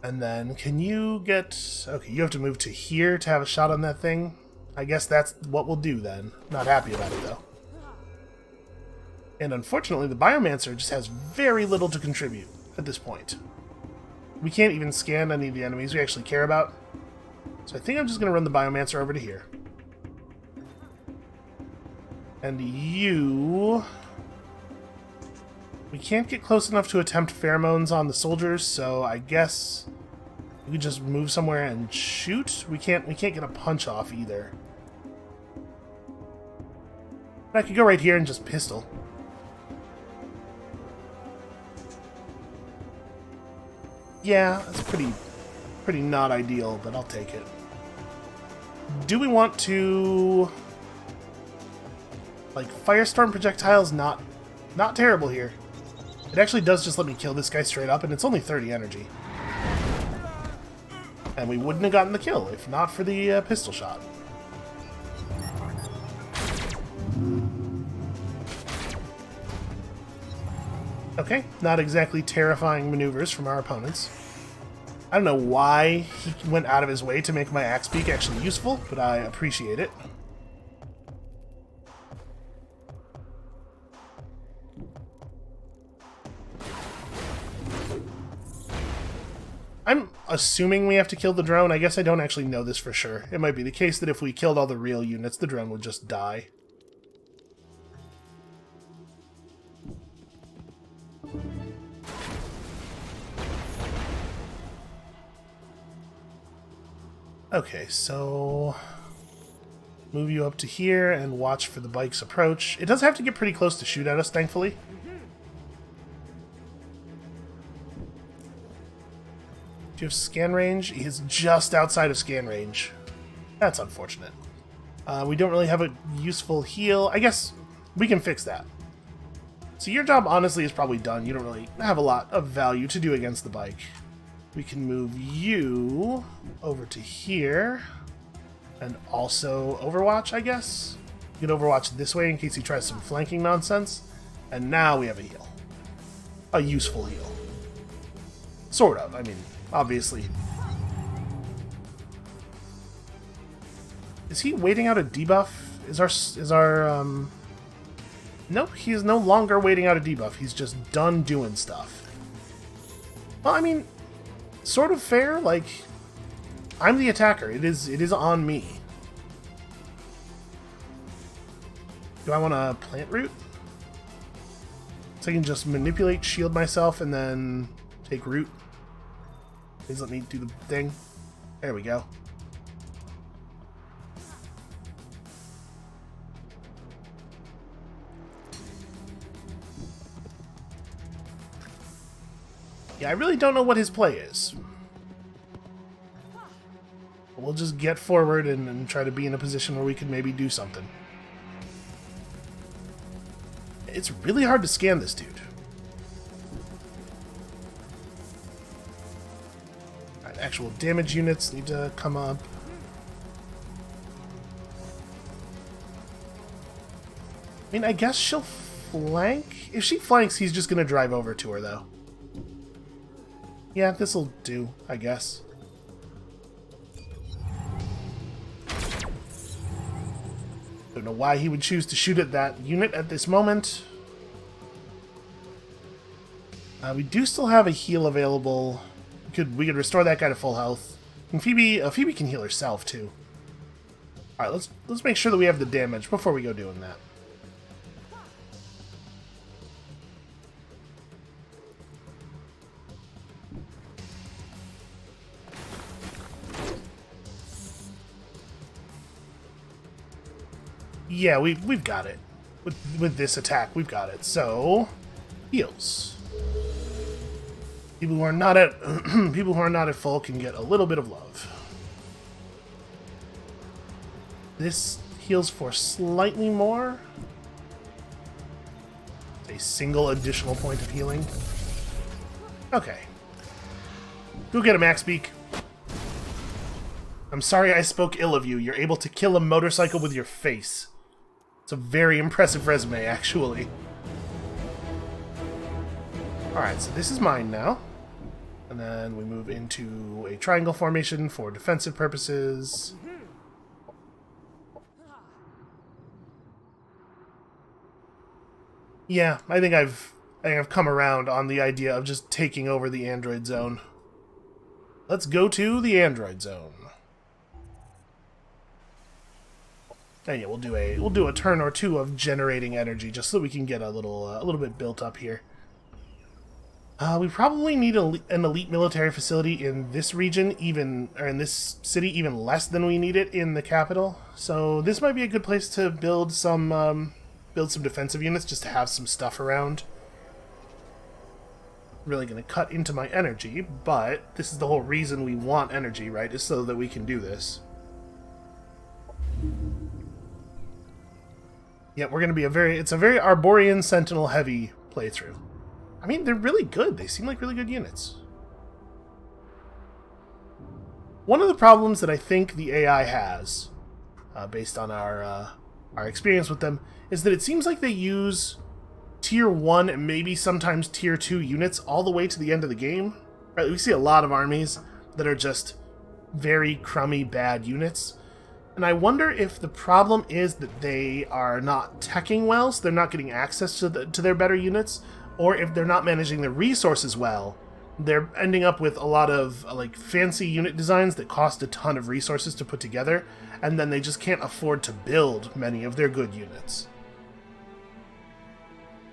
And then, can you get... Okay, you have to move to here to have a shot on that thing. I guess that's what we'll do then. Not happy about it, though. And unfortunately, the Biomancer just has very little to contribute at this point. We can't even scan any of the enemies we actually care about. So I think I'm just going to run the Biomancer over to here. And you... We can't get close enough to attempt pheromones on the soldiers, so I guess we could just move somewhere and shoot. We can't get a punch off either. I could go right here and just pistol. Yeah, that's pretty not ideal, but I'll take it. Do we want to... Like, Firestorm projectiles, not terrible here. It actually does just let me kill this guy straight up, and it's only 30 energy. And we wouldn't have gotten the kill if not for the pistol shot. Okay, not exactly terrifying maneuvers from our opponents. I don't know why he went out of his way to make my axe beak actually useful, but I appreciate it. I'm assuming we have to kill the drone. I guess I don't actually know this for sure. It might be the case that if we killed all the real units, the drone would just die. Okay, so move you up to here and watch for the bike's approach. It does have to get pretty close to shoot at us, thankfully. Do you have scan range? He is just outside of scan range. That's unfortunate. We don't really have a useful heal. I guess we can fix that. So your job, honestly, is probably done. You don't really have a lot of value to do against the bike. We can move you over to here. And also Overwatch, I guess? You can Overwatch this way in case he tries some flanking nonsense. And now we have a heal. A useful heal. Sort of, I mean, obviously. Is he waiting out a debuff? Nope, he is no longer waiting out a debuff. He's just done doing stuff. Well, I mean, sort of fair. Like, I'm the attacker. It is on me. Do I want to plant root? So I can just manipulate, shield myself, and then take root. Please let me do the thing. There we go. Yeah, I really don't know what his play is. We'll just get forward and try to be in a position where we can maybe do something. It's really hard to scan this dude. Alright, actual damage units need to come up. I mean, I guess she'll flank? If she flanks, he's just gonna drive over to her, though. Yeah, this'll do, I guess. Don't know why he would choose to shoot at that unit at this moment. We do still have a heal available. We could restore that guy to full health. And Phoebe can heal herself too. All right, let's make sure that we have the damage before we go doing that. Yeah, we've got it. With this attack, we've got it. So, heals. People who are not at full can get a little bit of love. This heals for slightly more. A single additional point of healing. Okay. Go get him, Axe Beak. I'm sorry I spoke ill of you. You're able to kill a motorcycle with your face. It's a very impressive resume, actually. Alright, so this is mine now. And then we move into a triangle formation for defensive purposes. Yeah, I think I've come around on the idea of just taking over the Android Zone. Let's go to the Android Zone. And yeah, we'll do a turn or two of generating energy just so we can get a little bit built up here. We probably need an elite military facility in this region, or in this city, even less than we need it in the capital. So this might be a good place to build some defensive units just to have some stuff around. Really going to cut into my energy, but this is the whole reason we want energy, right? Is so that we can do this. Yeah, we're going to be it's a very Arborian Sentinel heavy playthrough. I mean, they're really good. They seem like really good units. One of the problems that I think the AI has, based on our experience with them, is that it seems like they use Tier 1 and maybe sometimes Tier 2 units all the way to the end of the game. Right, we see a lot of armies that are just very crummy, bad units. And I wonder if the problem is that they are not teching well, so they're not getting access to their better units, or if they're not managing their resources well, they're ending up with a lot of like fancy unit designs that cost a ton of resources to put together, and then they just can't afford to build many of their good units.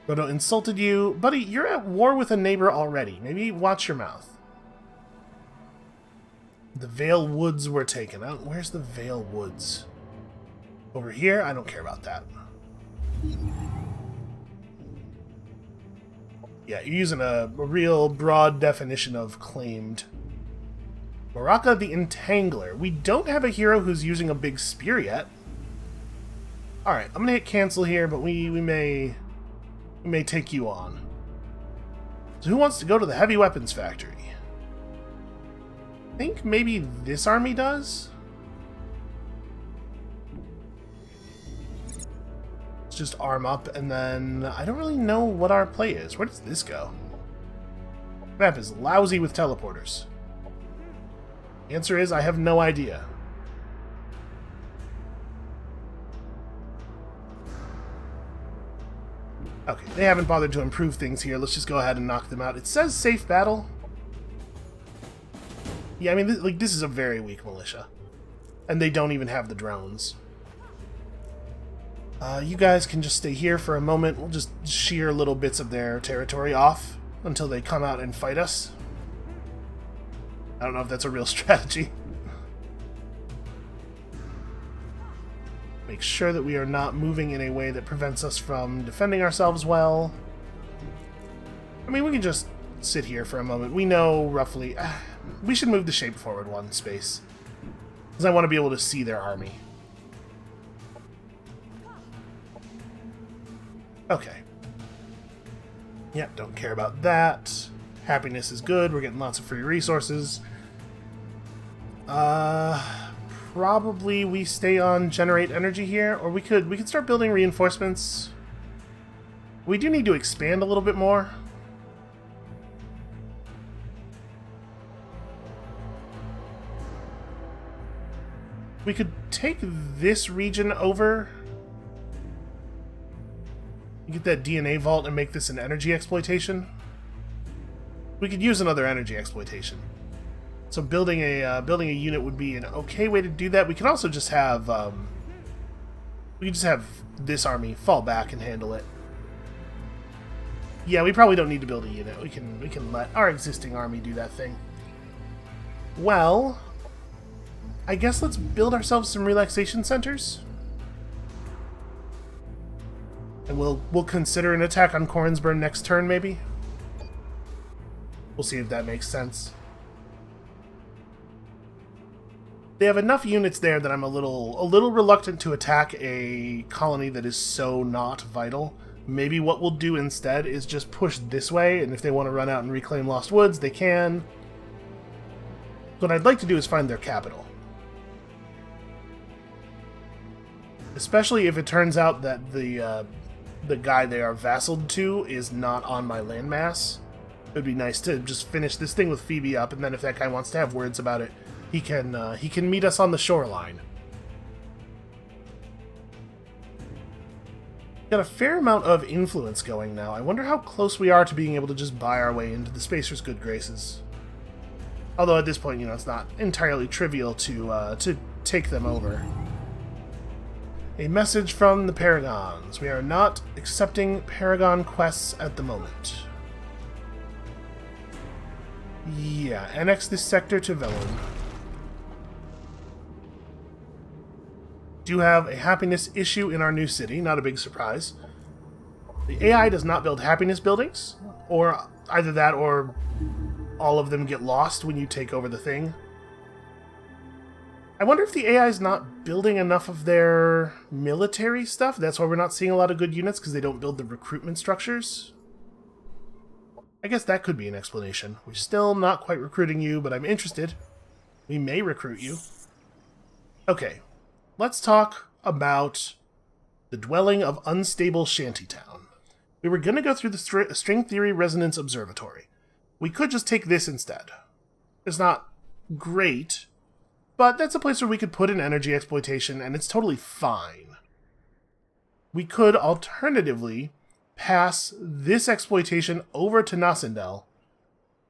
Roto insulted you. Buddy, you're at war with a neighbor already. Maybe watch your mouth. The Vale Woods were taken out. Where's the Vale Woods? Over here? I don't care about that. Yeah, you're using a real broad definition of claimed. Baraka the Entangler. We don't have a hero who's using a big spear yet. Alright, I'm gonna hit cancel here, but we may take you on. So who wants to go to the heavy weapons factory? I think maybe this army does? Let's just arm up, and then I don't really know what our play is. Where does this go? Map is lousy with teleporters. The answer is I have no idea. Okay, they haven't bothered to improve things here. Let's just go ahead and knock them out. It says safe battle. Yeah, I mean, this is a very weak militia. And they don't even have the drones. You guys can just stay here for a moment. We'll just shear little bits of their territory off until they come out and fight us. I don't know if that's a real strategy. Make sure that we are not moving in a way that prevents us from defending ourselves well. I mean, we can just sit here for a moment. We know roughly... we should move the shape forward one space. Because I want to be able to see their army. Okay. Yep, don't care about that. Happiness is good. We're getting lots of free resources. Probably we stay on generate energy here, or we could start building reinforcements. We do need to expand a little bit more. We could take this region over. Get that DNA vault and make this an energy exploitation. We could use another energy exploitation. So building a unit would be an okay way to do that. We could also just have this army fall back and handle it. Yeah, we probably don't need to build a unit. We can let our existing army do that thing. Well, I guess let's build ourselves some relaxation centers. And we'll consider an attack on Cornsburn next turn, maybe. We'll see if that makes sense. They have enough units there that I'm a little reluctant to attack a colony that is so not vital. Maybe what we'll do instead is just push this way, and if they want to run out and reclaim Lost Woods, they can. What I'd like to do is find their capital. Especially if it turns out that the guy they are vassaled to is not on my landmass. It would be nice to just finish this thing with Phoebe up, and then if that guy wants to have words about it, he can meet us on the shoreline. Got a fair amount of influence going now. I wonder how close we are to being able to just buy our way into the Spacer's good graces. Although at this point, it's not entirely trivial to take them over. A message from the Paragons. We are not accepting Paragon quests at the moment. Yeah, annex this sector to Velen. Do have a happiness issue in our new city, not a big surprise. The AI does not build happiness buildings, or either that or all of them get lost when you take over the thing. I wonder if the AI is not building enough of their military stuff. That's why we're not seeing a lot of good units, because they don't build the recruitment structures. I guess that could be an explanation. We're still not quite recruiting you, but I'm interested. We may recruit you. Okay, let's talk about the Dwelling of Unstable Shantytown. We were going to go through the String Theory Resonance Observatory. We could just take this instead. It's not great, but that's a place where we could put an energy exploitation, and it's totally fine. We could alternatively pass this exploitation over to Nasindel,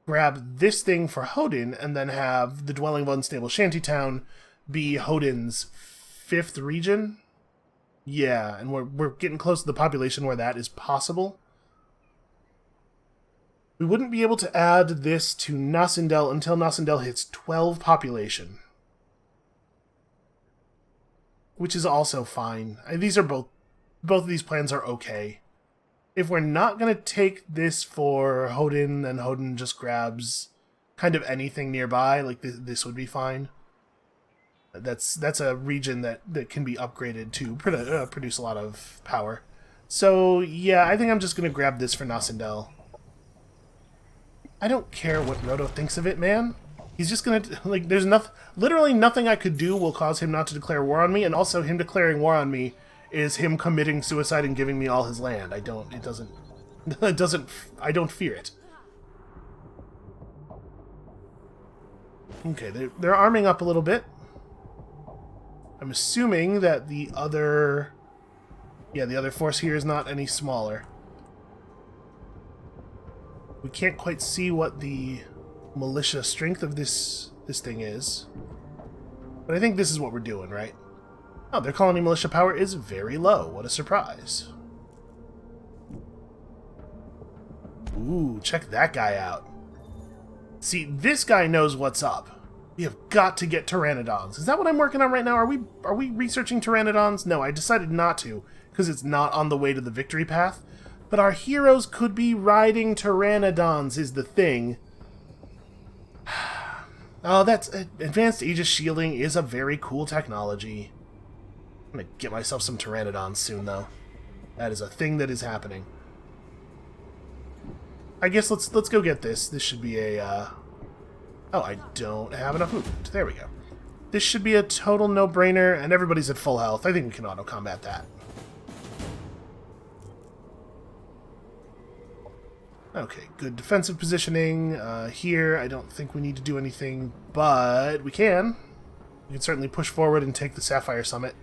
grab this thing for Hodin, and then have the Dwelling of Unstable Shantytown be Hodin's 5th region. Yeah, and we're getting close to the population where that is possible. We wouldn't be able to add this to Nasindel until Nasindel hits 12 population, which is also fine. These are both of these plans are okay. If we're not going to take this for Hodin, then Hodin just grabs kind of anything nearby, like this would be fine. That's a region that can be upgraded to produce a lot of power. So yeah, I think I'm just going to grab this for Nasindel. I don't care what Roto thinks of it, man. He's just going to, like, there's literally nothing I could do will cause him not to declare war on me, and also him declaring war on me is him committing suicide and giving me all his land. I don't fear it. Okay, they're arming up a little bit. I'm assuming that the other force here is not any smaller. We can't quite see what the militia strength of this thing is. But I think this is what we're doing, right? Oh, their colony militia power is very low. What a surprise. Ooh, check that guy out. See, this guy knows what's up. We have got to get Pteranodons. Is that what I'm working on right now? Are we researching Pteranodons? No, I decided not to, because it's not on the way to the victory path. But our heroes could be riding Pteranodons is the thing. Oh, that's... Advanced Aegis Shielding is a very cool technology. I'm gonna get myself some Pteranodons soon, though. That is a thing that is happening. I guess let's go get this. This should be a... Oh, I don't have enough movement. There we go. This should be a total no-brainer, and everybody's at full health. I think we can auto-combat that. Okay, good defensive positioning. Here, I don't think we need to do anything, but we can. We can certainly push forward and take the Sapphire Summit.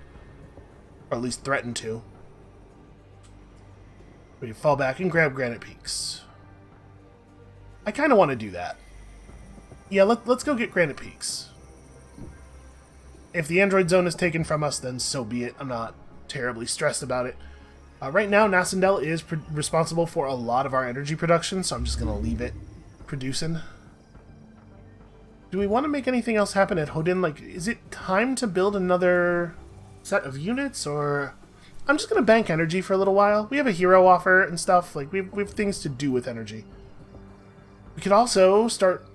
Or at least threaten to. We fall back and grab Granite Peaks. I kind of want to do that. Yeah, let's go get Granite Peaks. If the Android Zone is taken from us, then so be it. I'm not terribly stressed about it. Right now, Nasindel is responsible for a lot of our energy production, so I'm just going to leave it producing. Do we want to make anything else happen at Hodin? Like, is it time to build another set of units, or... I'm just going to bank energy for a little while. We have a hero offer and stuff. Like, we have things to do with energy. We could also start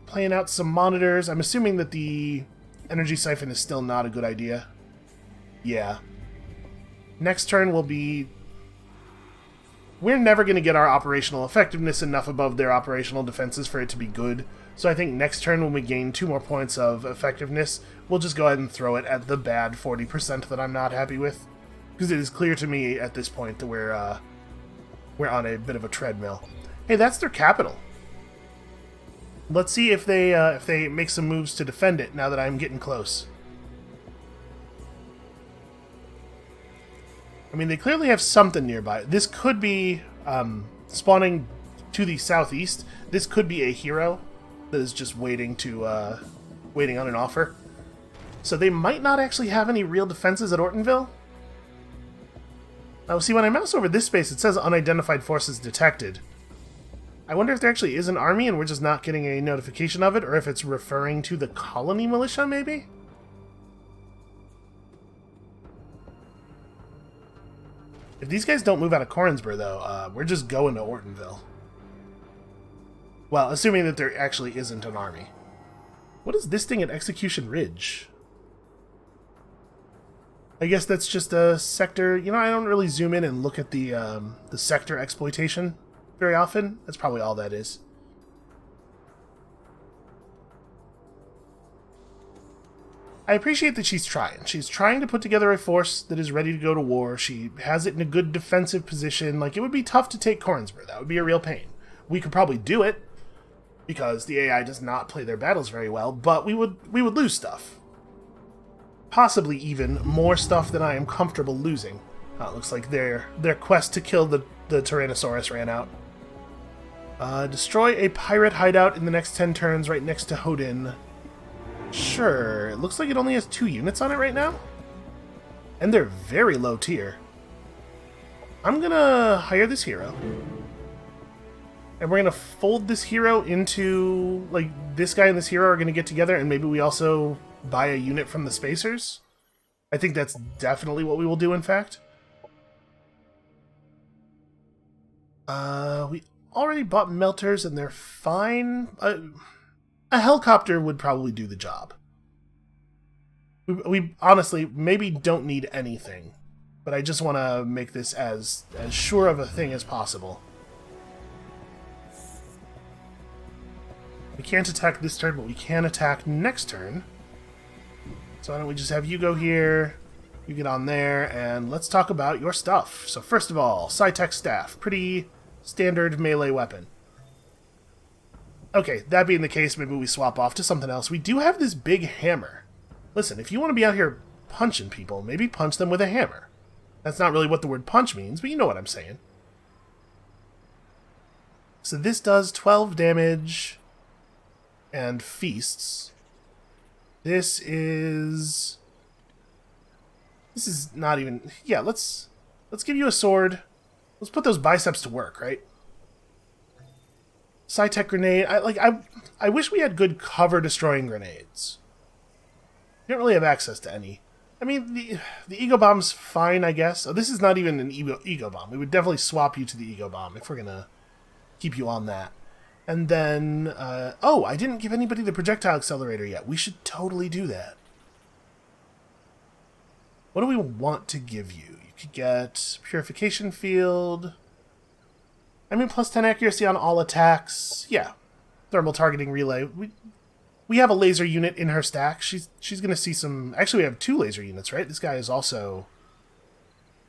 playing out some monitors. I'm assuming that the energy siphon is still not a good idea. Yeah. Next turn will be... We're never going to get our operational effectiveness enough above their operational defenses for it to be good. So I think next turn, when we gain 2 more points of effectiveness, we'll just go ahead and throw it at the bad 40% that I'm not happy with. Because it is clear to me at this point that we're on a bit of a treadmill. Hey, that's their capital. Let's see if they make some moves to defend it now that I'm getting close. I mean, they clearly have something nearby. This could be spawning to the southeast. This could be a hero that is just waiting on an offer. So they might not actually have any real defenses at Ortonville. Now, see, when I mouse over this space, it says unidentified forces detected. I wonder if there actually is an army and we're just not getting a notification of it, or if it's referring to the colony militia, maybe? If these guys don't move out of Cornsbur, though, we're just going to Ortonville. Well, assuming that there actually isn't an army. What is this thing at Execution Ridge? I guess that's just a sector. You know, I don't really zoom in and look at the sector exploitation very often. That's probably all that is. I appreciate that she's trying. She's trying to put together a force that is ready to go to war. She has it in a good defensive position. Like, it would be tough to take Kornsberg. That would be a real pain. We could probably do it, because the AI does not play their battles very well, but we would lose stuff. Possibly even more stuff than I am comfortable losing. It looks like their quest to kill the Tyrannosaurus ran out. Destroy a pirate hideout in the next 10 turns right next to Hodin. Sure, it looks like it only has 2 units on it right now. And they're very low tier. I'm gonna hire this hero. And we're gonna fold this hero into, like, this guy and this hero are gonna get together, and maybe we also buy a unit from the Spacers. I think that's definitely what we will do, in fact. We already bought melters, and they're fine. A helicopter would probably do the job. We honestly maybe don't need anything, but I just want to make this as sure of a thing as possible. We can't attack this turn, but we can attack next turn. So why don't we just have you go here, you get on there, and let's talk about your stuff. So first of all, Sci-Tech Staff. Pretty standard melee weapon. Okay, that being the case, maybe we swap off to something else. We do have this big hammer. Listen, if you want to be out here punching people, maybe punch them with a hammer. That's not really what the word punch means, but you know what I'm saying. So this does 12 damage and feasts. This is not even... Yeah, let's give you a sword. Let's put those biceps to work, right? Sci-Tech Grenade. I wish we had good cover-destroying grenades. We don't really have access to any. I mean, the Ego Bomb's fine, I guess. Oh, this is not even an Ego Bomb. We would definitely swap you to the Ego Bomb if we're going to keep you on that. And then... oh, I didn't give anybody the Projectile Accelerator yet. We should totally do that. What do we want to give you? You could get Purification Field... I mean, plus 10 accuracy on all attacks. Yeah. Thermal targeting relay. We have a laser unit in her stack. She's going to see some... Actually, we have 2 laser units, right? This guy is also...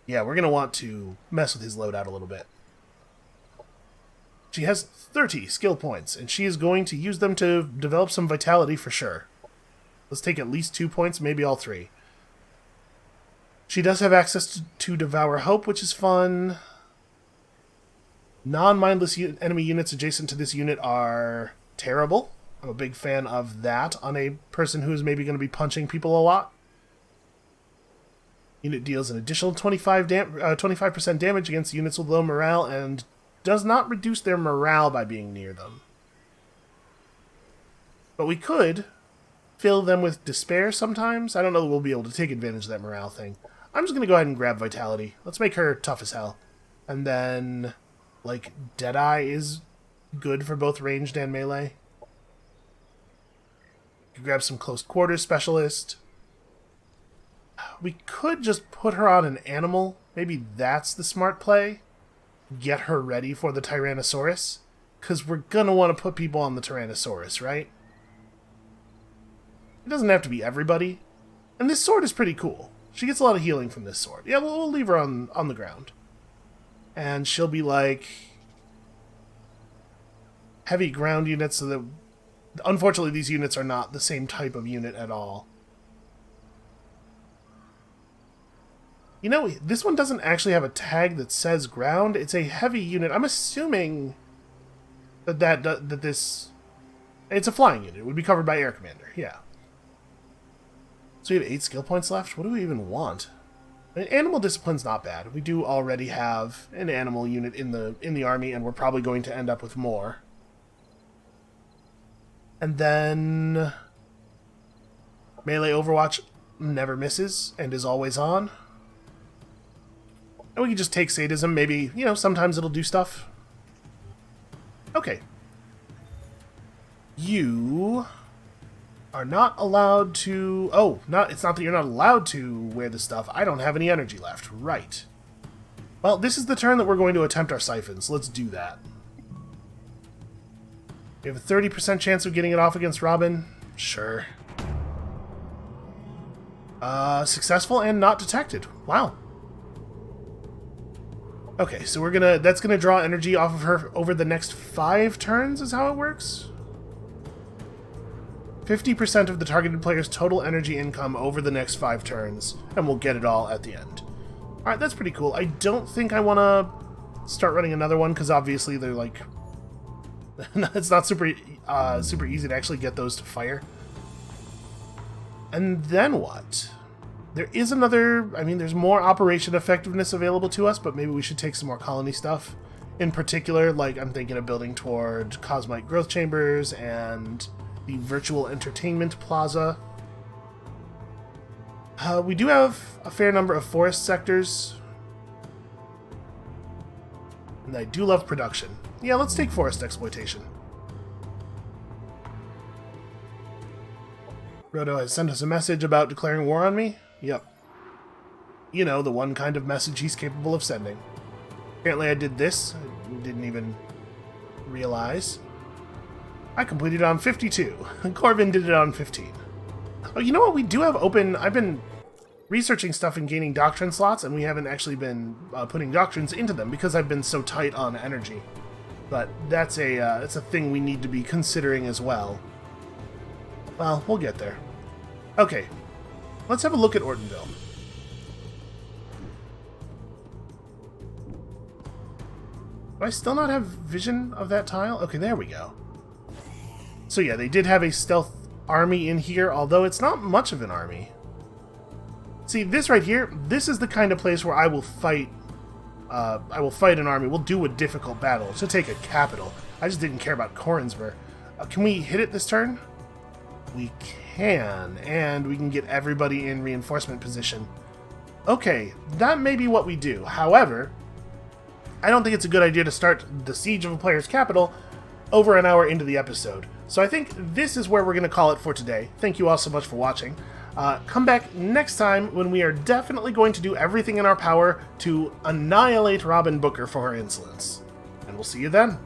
Yeah, we're going to want to mess with his loadout a little bit. She has 30 skill points, and she is going to use them to develop some vitality for sure. Let's take at least 2 points, maybe all 3. She does have access to Devour Hope, which is fun. Non-mindless enemy units adjacent to this unit are terrible. I'm a big fan of that on a person who is maybe going to be punching people a lot. Unit deals an additional 25% damage against units with low morale and does not reduce their morale by being near them. But we could fill them with despair sometimes. I don't know that we'll be able to take advantage of that morale thing. I'm just going to go ahead and grab Vitality. Let's make her tough as hell. And then... like, Deadeye is good for both ranged and melee. You grab some close quarters specialist. We could just put her on an animal. Maybe that's the smart play. Get her ready for the Tyrannosaurus. Because we're going to want to put people on the Tyrannosaurus, right? It doesn't have to be everybody. And this sword is pretty cool. She gets a lot of healing from this sword. Yeah, we'll leave her on the ground. And she'll be like heavy ground units, so that unfortunately these units are not the same type of unit at all. You know, this one doesn't actually have a tag that says ground. It's a heavy unit. I'm assuming that this... It's a flying unit. It would be covered by Air Commander, yeah. So we have 8 skill points left. What do we even want? Animal Discipline's not bad. We do already have an animal unit in the army, and we're probably going to end up with more. And then... Melee Overwatch never misses, and is always on. And we can just take Sadism. Maybe, you know, sometimes it'll do stuff. Okay. You... are not allowed to... Oh, it's not that you're not allowed to wear this stuff. I don't have any energy left. Right. Well, this is the turn that we're going to attempt our siphons. Let's do that. We have a 30% chance of getting it off against Robin. Sure. Successful and not detected. Wow. Okay, so that's gonna draw energy off of her over the next 5 turns, is how it works? 50% of the targeted player's total energy income over the next 5 turns, and we'll get it all at the end. Alright, that's pretty cool. I don't think I want to start running another one, because obviously they're like... it's not super easy to actually get those to fire. And then what? There is another... I mean, there's more operation effectiveness available to us, but maybe we should take some more colony stuff. In particular, like, I'm thinking of building toward Cosmite Growth Chambers and the Virtual Entertainment Plaza. We do have a fair number of forest sectors. And I do love production. Yeah, let's take forest exploitation. Roto has sent us a message about declaring war on me. Yep. You know, the one kind of message he's capable of sending. Apparently I did this. I didn't even realize. I completed it on 52. And Corvin did it on 15. Oh, you know what? We do have open... I've been researching stuff and gaining doctrine slots, and we haven't actually been putting doctrines into them because I've been so tight on energy. But that's a thing we need to be considering as well. Well, we'll get there. Okay. Let's have a look at Ortonville. Do I still not have vision of that tile? Okay, there we go. So yeah, they did have a stealth army in here, although it's not much of an army. See, this right here, this is the kind of place where I will fight an army. We'll do a difficult battle to take a capital. I just didn't care about Korinsver. Can we hit it this turn? We can, and we can get everybody in reinforcement position. Okay, that may be what we do. However, I don't think it's a good idea to start the siege of a player's capital over an hour into the episode. So I think this is where we're going to call it for today. Thank you all so much for watching. Come back next time when we are definitely going to do everything in our power to annihilate Robin Booker for her insolence. And we'll see you then.